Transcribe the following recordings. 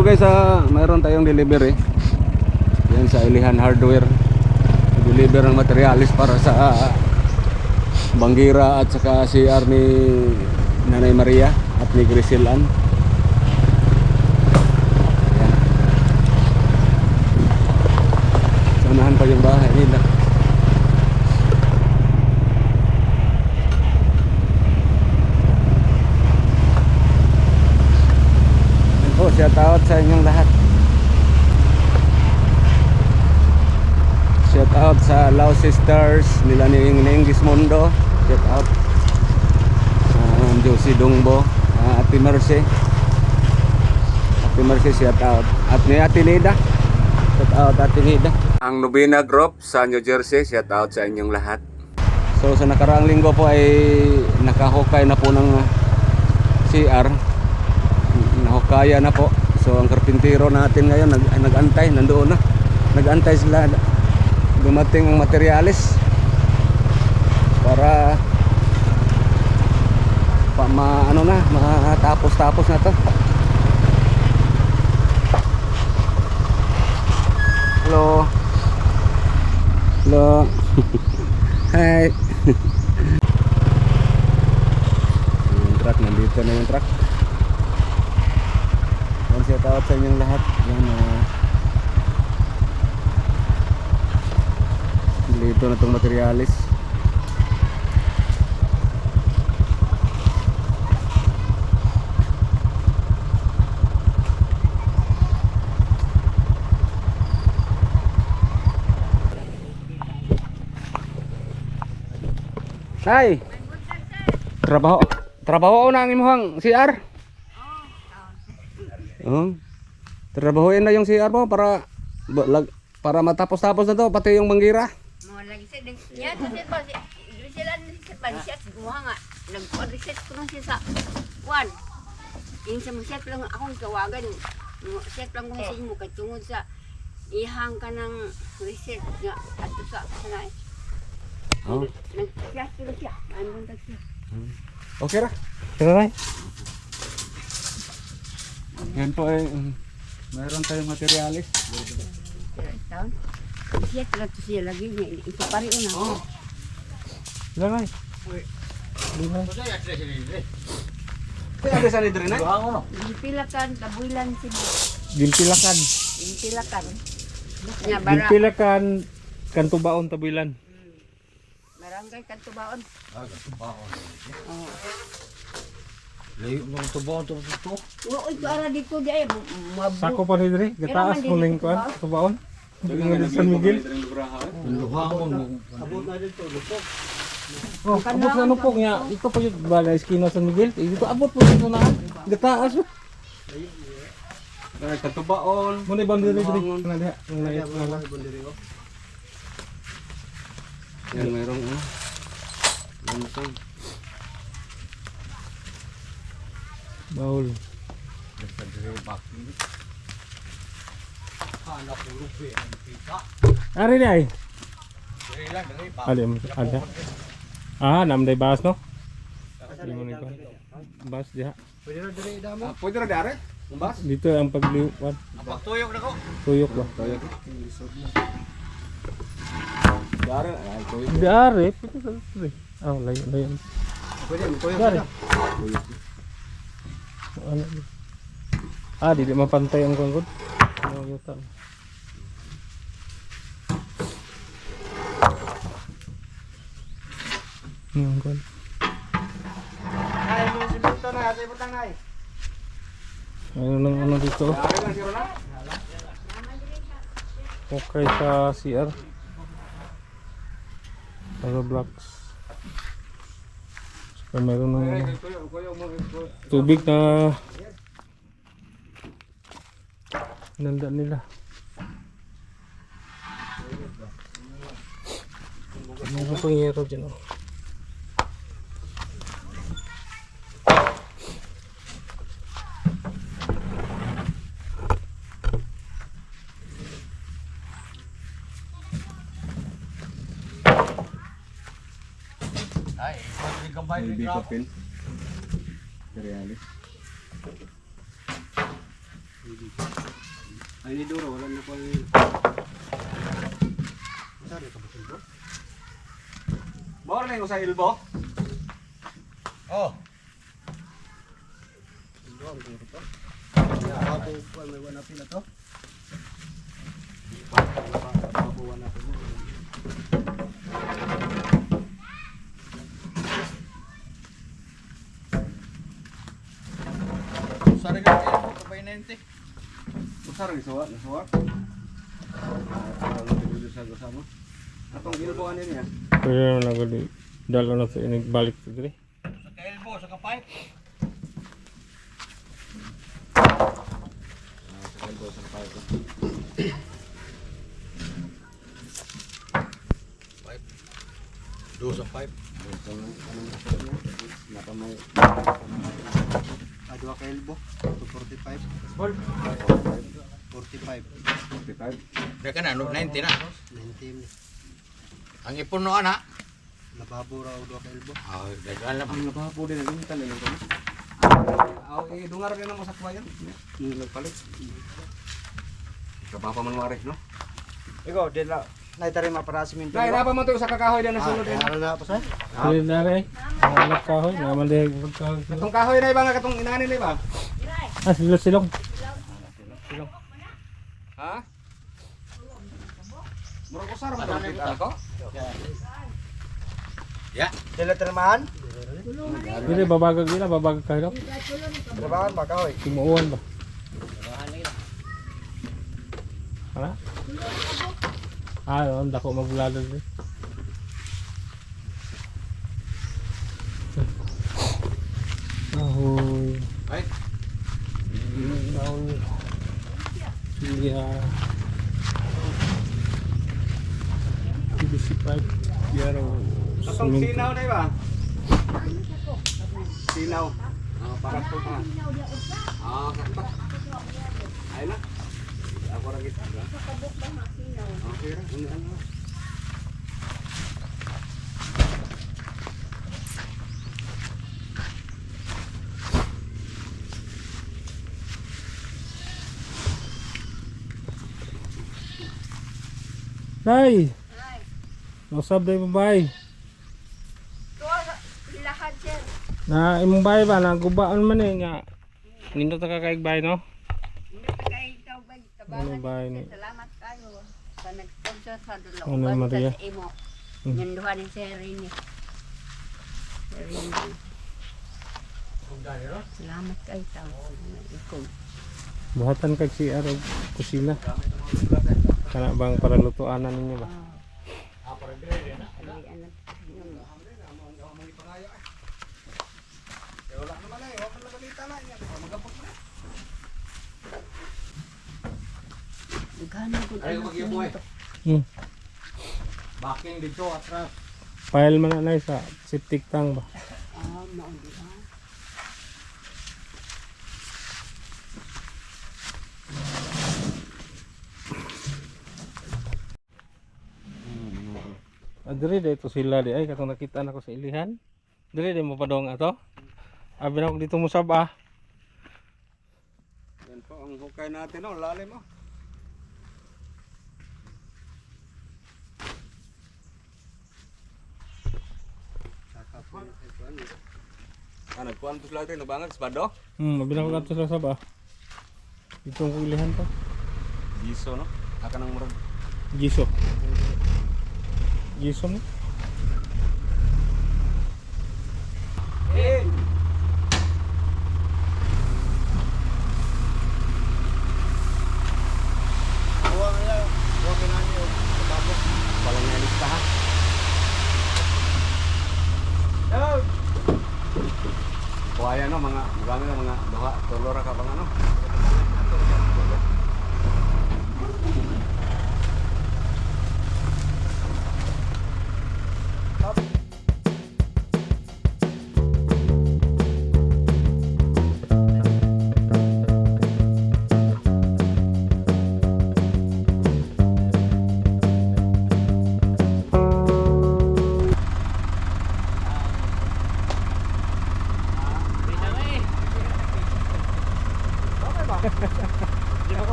Ito guys, mayroon tayong delivery. Yan sa Ilihan Hardware. Deliver ng materialis para sa Banggira at saka CR ni Nanay Maria at ni Grisel Ann. Yan. Sanahan pa yung bahay nila. Yan po, shout out sa inyong lahat. Shout out sa Lao Sisters nila ni Gismondo. Shout out Josie Dungbo, Ate Mercy. Ate Mercy shout out. At ni Ate Nida. Shout out Ate Nida. Ang Nubina Group sa New Jersey, shout out sa inyong lahat. So sa nakaraang linggo po ay nakahukay na po ng CR. Nahukaya na po. So ang karpintero natin ngayon nag-antay, nandoon na. Nag-antay sila dumating ang materialis para matapos na to. Hello. Hello. Hi. Yung truck, nandito na yung truck. Yan, shout out sa inyong lahat. Yan, dito na itong materialis. Hay. Trabaho na ang imuhang CR. Trabahoin na yung CR mo para matapos-tapos na to, pati yung Banggira. Lagi sa yan kasi ba sila siya gumawa nga nag-reset ko lang siya sa one yung sa set lang akong tawagan set lang ko sa imo kay tungod sa ihang ka ng reset nga ato sa sanay nag-chat ko siya andun ta siya okay ra yan po ay mayroon tayong materialis. Siya lang to siya lagi niya ito pare una. Langay. Kaya ada sa lidre na? Gimpilakan tabuilan siya. Gimpilakan. Gimpilakan. Nya bara. Gimpilakan Kantubaon Tabuilan. Barangay Kantubaon. Kantubaon. Oh. Layo ng Tubaon to. Oo, ito ara dito di ay Sako pa ni dire, gataas mo ning kuan Tubaon. San Miguel. Luhangon. Abot na dito lusok. Oh, abot na po nga. Ito po yung bala eskina San Miguel. Dito abot po dito na. Gataas. Kantubaon. Mo ni bandiri dire. Kana diha. Yan mayroong lansang. Baul. Ari di ay. Ada. Namday bas no. Di mo ni ko. Bas diha. Pwede ra dare? Bas? Dito ang pagliwan. Tuyok na ko. Tuyok ba? Tuyok. Dare, ay tuyok. Diare, pito sa dire. Layo. Pwede tuyok. Dare. Ano? Di mapantay ang kangkod. Ano yuta. Ngangkon. Ay, mo simento na, sa ibutang ay. Ano dito? Dare lang siro na. Okay sa CR. Para blocks. So, meron ng tubig na nanda nila. Meron pang hero dyan. Ay, pwede gambay May ni grab. bikapin. Materialis. Ay, ni Duro, wala na po ang... Morning, sa Ilbo. Oh. Sorry ka, kapay na yun, te. Besar lagi suwak, suwak. Atong Ilbo ano niya? Kaya na gali dalo na sa inig balik sa dire. Sa ka-elbow, sa ka-pipe. Sa Ilbo sa pipe. Pipe. Do sa pipe. Napa may Dua ka elbow, 45. Sport. 45. 45. Dahil ka na, 90 na. 19. Ang ipon no, ana. Lababo raw dua ka elbow. Ah, dagan lang. Ang napapo din ang tali lang ko. Aw, dungar rin mo sa kwayan. Ni nagpalit. Kapapa man wari, no? Ikaw, di na. Naitari maparasimento. Nay, napa man to sa kakahoy din nasunod din. Ano na po sa? Dili dare. Anak kahoy, naman di pagkahoy. Katong kahoy na iba nga katong inanin na iba. Ah, silong. Ha? Murag usar mo tong kita ko. Ya. Dila termahan? Dili babagag nila, babagag kahoy. Termahan pa kahoy. Tumuuan ba? Ano? Ah, yun, dako magbulado din. Ahoy. Ay, Ahoy. Iya. BBC5. Yaro. katong sinaw na iba. Sinaw. Ah, para to pa. Ah, kato. Ay na. Ako ra gid. Okay ra, ano. Nay, Ay, usab day babay. tuwa lahat sir. Na imong bay ba nagubaan man eh nga. Nindot ka kay bay no? Hindi pa kayo ikaw ba? Ano Tabangan ba sir. ini? Salamat kayo sa nag-sponsor sa Ano, Dulaoban Maria? sa imo. Hmm. Yanduhan ni Sir Rini. Sir Rini. Salamat kayo tao. Ikaw. Buhatan kag CR og kusina. Kana bang para lutuanan ninyo ba? Ay, magiyumoy. Hmm. Backing dito, atras. File man na nay sa septic tank ba? Ah, mauli ha. Diri dito sila di ay katong nakita nako sa ilihan. Diri di mo padong ato. Abi na ko dito mo saba. Yan po ang hukay natin, oh, lalim mo. Ah, nagkuhan po sila ito, nabangag, spado? Abi na ko kadto sa saba. Dito ang ilihan to. Giso, no? Aka ng murag. Giso. Giso mo. Walang nalista, ha? Kuhaya, no? Mga, mga duha, tulora ka bang ano?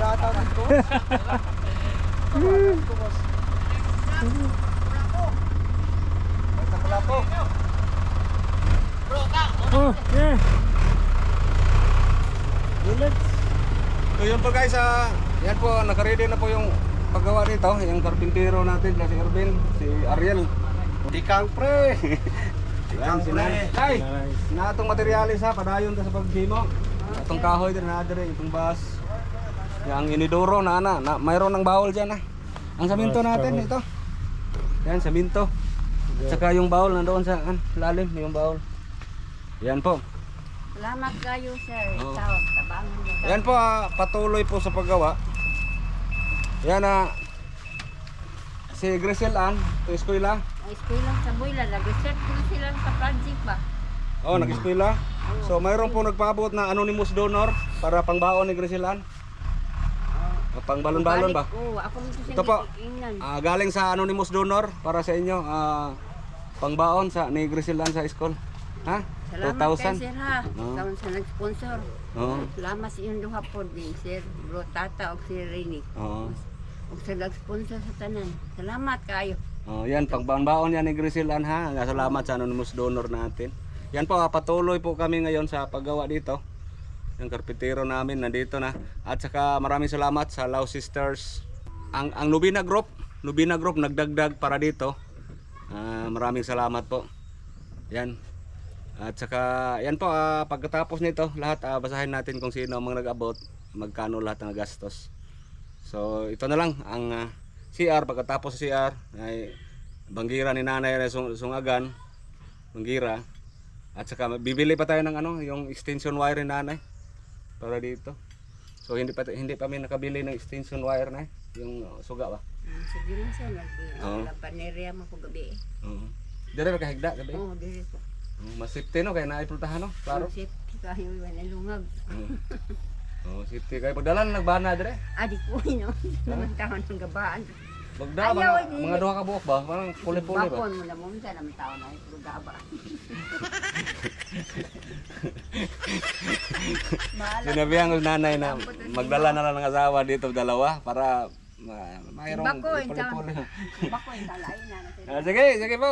data dito. Tukos. Wala po. Oh, yeah. Bullets. So yun po guys, yan po, nakaready na po yung paggawa nito, yung karpintero natin, si Ervin, si Ariel. Tikang pre. Yan, si Nanay. Ay, na itong materialis ha, padayon ta sa paghimo. Itong kahoy din na dire, itong bus. Yang iniduro na mayroon ng bawol dyan ha. Ang saminto natin ito. Yan, saminto. At saka yung bawol nandoon sa lalim, yung bawol. Yan po. Salamat kayo, sir. Oo. Tawag, tabangan niyo. Yan po, patuloy po sa paggawa. Yan si Grisel Ann, sa eskwela. Ang eskwela sa Buila, nag-research ko na sila sa project ba? Oh, nag-eskwela. So mayroon po nagpaabot na anonymous donor para pangbaon ni Grisel Ann. Pang balon-balon ba? Oo, ako mo Ito po. ingnan. Galing sa anonymous donor para sa inyo. Pangbaon sa ni Grisel Ann sa school. Ha? Salamat kayo, 2,000. sir, ha? Oo. Salamat sa nag-sponsor. Oo. Salamat sa iyong duha po din, sir. Bro Tata o si Rini. Oo. O sa nag-sponsor sa tanan. Salamat kayo. Oh, yan pangbaon yan ni Grisel Ann ha. Salamat sa anonymous donor natin. Yan po, patuloy po kami ngayon sa paggawa dito. Yung karpintero namin nandito na. At saka maraming salamat sa Lao Sisters. Ang Nubina Group nagdagdag para dito. Maraming salamat po. Yan. At saka yan po, pagkatapos nito lahat basahin natin kung sino ang mga nag-abot, magkano lahat ng gastos. So ito na lang ang CR. Pagkatapos sa CR ay banggira ni Nanay na sungagan, banggira. At saka bibili pa tayo ng yung extension wire ni Nanay para dito. So hindi pa kami nakabili ng extension wire na yung suga ba. Sige lang, sir. Oo. Nagpanerya mo ko gabi. Oo. Dire ka higda gabi. Oo, dili po. Mas safety no kay naipultahan no. Klaro. Safety kayo, wala lungag. Oh, safety kay pagdalan nagbana dire. Adi ko, no? Naman taon ng gabaan. Magda Ayaw, ba mga duha ka buok ba? Parang puli-puli ba? Bakon mo na mo, sa naman taon na ito gaba. Sinabihan ko nanay na magdala na lang ng asawa dito dalawa para mayroong Bakoy, puli-puli. Bakoy, talain na. Sige po.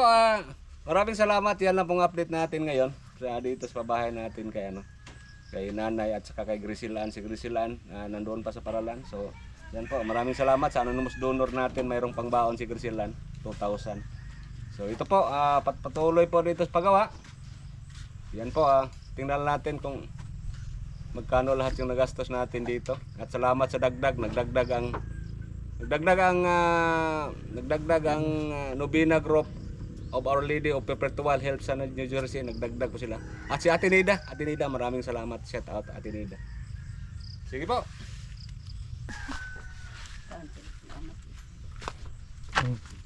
Maraming salamat. Yan lang pong update natin ngayon dito sa pabahay natin kay kay Nanay at saka kay Grisel Ann. Si Grisel Ann nandoon pa sa Paralan. So yan po, maraming salamat sa anonymous donor natin. Mayroong pangbaon si Grisel Ann, 2,000. So ito po, patuloy po dito sa paggawa. Yan po, tingnan natin kung magkano lahat yung nagastos natin dito. At salamat sa dagdag, nagdagdag ang Nubina Group of Our Lady of Perpetual Help sa New Jersey. Nagdagdag po sila. At si Ate Nida, maraming salamat. Shout out Ate Nida. Sige po. Salamat.